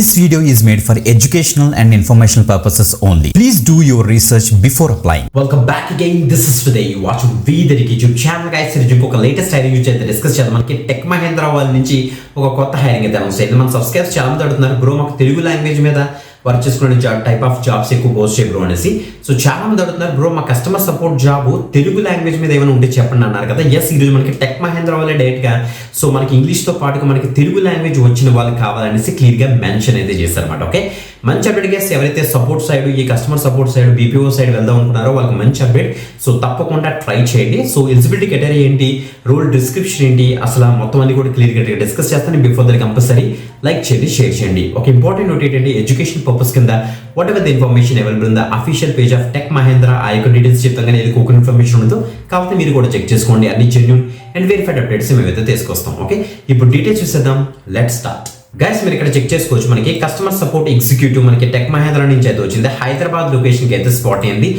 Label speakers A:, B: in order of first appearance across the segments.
A: This video is made for educational and informational purposes only. Please do your research before applying.
B: Welcome back again. This is today you watching V-Derek YouTube channel guys. ఇంకొక latest hiring గురించి అయితే discuss చేద్దాం. మనకి tech Mahindra వాళ్ళ నుంచి ఒక కొత్త hiring అయితే అనౌన్స్ అయింది. మన సబ్స్క్రైబర్స్ చాలా మంది అడుగుతున్నారు బ్రో మాకు తెలుగు లాంగ్వేజ్ మీద వర్క్ చేసుకునే టైప్ ఆఫ్ జాబ్స్ ఎక్కువ పోస్ట్ చేయ బ్రో అనేసి. సో చాలా మంది అడుగుతున్నారు బ్రో మా customer support job Telugu language మీద ఏమైనా ఉంటే చెప్పండి అన్నారు కదా. ఎస్, ఈరోజు మనకి టెక్ మహేంద్ర వాళ్ళే డైరెక్ట్గా సో మనకి ఇంగ్లీష్తో పాటుగా మనకి తెలుగు లాంగ్వేజ్ వచ్చిన వాళ్ళు కావాలనేసి క్లియర్గా మెన్షన్ అయితే చేశారన్నమాట. ఓకే, మంచి అప్డేట్ గైస్. ఎవరైతే సపోర్ట్ సైడ్ ఈ customer support side BPO side వెళ్దాం అనుకున్నారో వాళ్ళకి మంచి అప్డేట్. సో తప్పకుండా ట్రై చేయండి. సో ఎలిజిబిలిటీ క్రైటీరియా ఏంటి, రోల్ డిస్క్రిప్షన్ ఏంటి, అసలు మొత్తం అన్ని కూడా క్లియర్గా డిస్కస్ చేస్తాను. బిఫోర్ దట్ కంపల్సరీ లైక్ చేయండి, షేర్ చేయండి. ఒక ఇంపార్టెంట్ నోట్ ఏంటంటే ఎడ్యుకేషన్ పర్పస్ కింద whatever the information available in the official page of tech Mahindra ఆ యొక్క డీటెయిల్స్ చెప్తాం. కానీ ఏది ఒక ఇన్ఫర్మేషన్ ఉండదు కాబట్టి మీరు కూడా చెక్ చేసుకోండి. అన్ని జెన్యూన్ అండ్ వెరిఫైడ్ అప్డేట్స్ మేమైతే తీసుకొస్తాం. ఓకే, ఇప్పుడు డీటెయిల్స్ చూసేద్దాం. Let's start. గైస్ మీరు ఇక్కడ చెక్ చేసుకోవచ్చు. మనకి కస్టమర్ సపోర్ట్ ఎగ్జిక్యూటివ్ మనకి టెక్ మహేంద్ర నుంచి అయితే వచ్చింది. హైదరాబాద్ లొకేషన్కి అయితే స్పాట్ అయింది.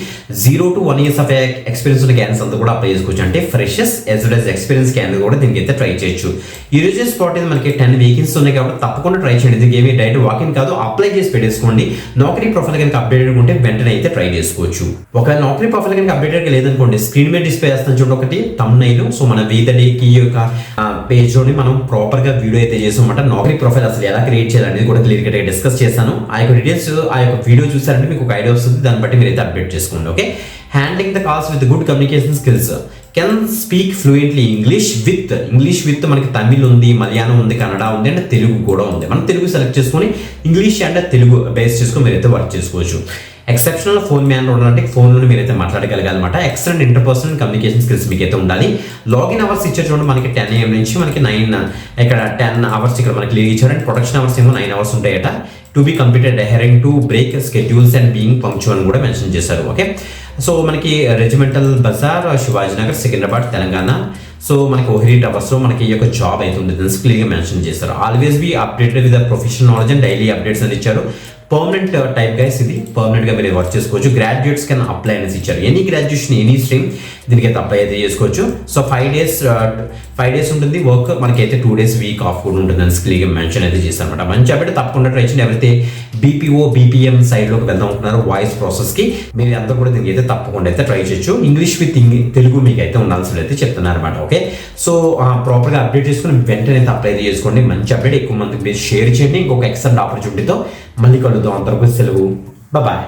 B: 0 to 1 years ఆఫ్ ఎక్స్పీరియన్స్ ఉన్న క్యాండిడేట్స్ అంతా కూడా అప్లై చేసుకోవచ్చు. అంటే freshers as well as experience candidate కూడా దీనికి అయితే ట్రై చేయొచ్చు. ఈ రోజు స్పాట్ అయింది. మనకి 10 వేకెన్సీ ఉన్నాయి కాబట్టి తప్పకుండా ట్రై చేయండి. దీనికి ఏమి డైరెక్ట్ వాకింగ్ కాదు, అప్లై చేసి పెట్టేసుకోండి. నౌకరీ ప్రొఫైల్ కనుక అప్డేటెడ్ ఉంటే వెంటనే అయితే ట్రై చేసుకోవచ్చు. ఒక నౌకరీ ప్రొఫైల్ కనుక అప్డేటెడ్ లేదనుకోండి స్క్రీన్ మీద డిస్ప్లే చేస్తాను చూడండి ఒకటి తమ్నైల్. సో మన V-Derek యొక్క పేజ్ లోని మనం ప్రాపర్ గా వీడియో అయితే చేసామన్నమాట. నౌకరీ ప్రొఫైల్ అసలు ఎలా క్రియేట్ అనేది కూడా క్లియర్ గా డిస్కస్ చేశాను. ఆ యొక్క డీటెయిల్స్ ఆ యొక్క వీడియో చూసారంటే మీకు ఒక ఐడియా వస్తుంది. దాన్ని బట్టి మీరు అయితే అప్డేట్ చేసుకోండి. Okay, handling the calls with good communication skills, can speak fluently English with మనకి తమిళ్ ఉంది, మలయాళం ఉంది, కన్నడ ఉంది అండ్ తెలుగు కూడా ఉంది. మనం తెలుగు సెలెక్ట్ చేసుకొని ఇంగ్లీష్ అండ్ తెలుగు బేస్ చేసుకొని మీరైతే వర్క్ చేసుకోవచ్చు. ఎక్సెప్షనల్ ఫోన్ మ్యాన్ ఉండాలంటే ఫోన్లో మీరైతే మాట్లాడగలగాలన్నమాట. ఎక్సలెంట్ ఇంటర్పర్సనల్ కమ్యూనికేషన్ స్కిల్స్ మీకు అయితే ఉండాలి. లాగిన్ అవర్స్ ఇచ్చే చూడండి మనకి 10 AM నుంచి మనకి 9 ఇక్కడ 10 hours ఇక్కడ మనకి క్లియర్ ఇచ్చారు. అండ్ ప్రొడక్షన్ అవర్స్ ఏమో 9 hours ఉంటాయట. To be completed adhering to break schedules and being punctual అని కూడా మెన్షన్ చేశారు. ఓకే, సో మనకి Regimental Bazaar, Shivajinagar, Secunderabad, Telangana. So మనకి ఓహరి టవర్స్లో మనకి ఈ యొక్క జాబ్ అయితే ఉంటుంది క్లియర్గా మెన్షన్ చేశారు. Always be updated with professional knowledge and daily updates అని ఇచ్చారు. పర్మనెంట్ టైప్ గైస్, ఇది పర్మనెంట్ గా మీరు వర్క్ చేసుకోవచ్చు. గ్రాడ్యుయేట్స్ కెన్ అప్లై అనేసి ఇచ్చారు. ఎనీ గ్రాడ్యుయేషన్ ఎనీ స్ట్రీమ్ దీనికి అయితే అప్లై అయితే చేసుకోవచ్చు. సో 5 days ఉంటుంది వర్క్. మనకైతే 2 days వీక్ ఆఫ్ కూడా ఉంటుంది అని క్లియర్గా మెన్షన్ అయితే చేశారు అనమాట. మంచి అప్డేట్, తప్పకుండా ట్రై చేయండి. ఎవరైతే బీపీఓ బీపీఎం సైడ్లోకి వెళ్దాం అనుకుంటున్నారు వాయిస్ ప్రాసెస్కి మీరు అంతా కూడా దీనికి అయితే తప్పకుండా అయితే ట్రై చేయొచ్చు. ఇంగ్లీష్ విత్ తెలుగు మీకు అయితే ఉండాల్సి అయితే చెప్తున్నారు అనమాట. ఓకే, సో ప్రాపర్గా అప్డేట్ చేసుకుని వెంటనే అయితే అప్లై చేసుకోండి. మంచి అప్డేట్ ఎక్కువ మందికి మీరు షేర్ చేయండి. ఇంకొక ఎక్సలెంట్ ఆపర్చునిటీతో మళ్ళీ కలుద్దాం. అంతవరకు సెలవు, బాయ్.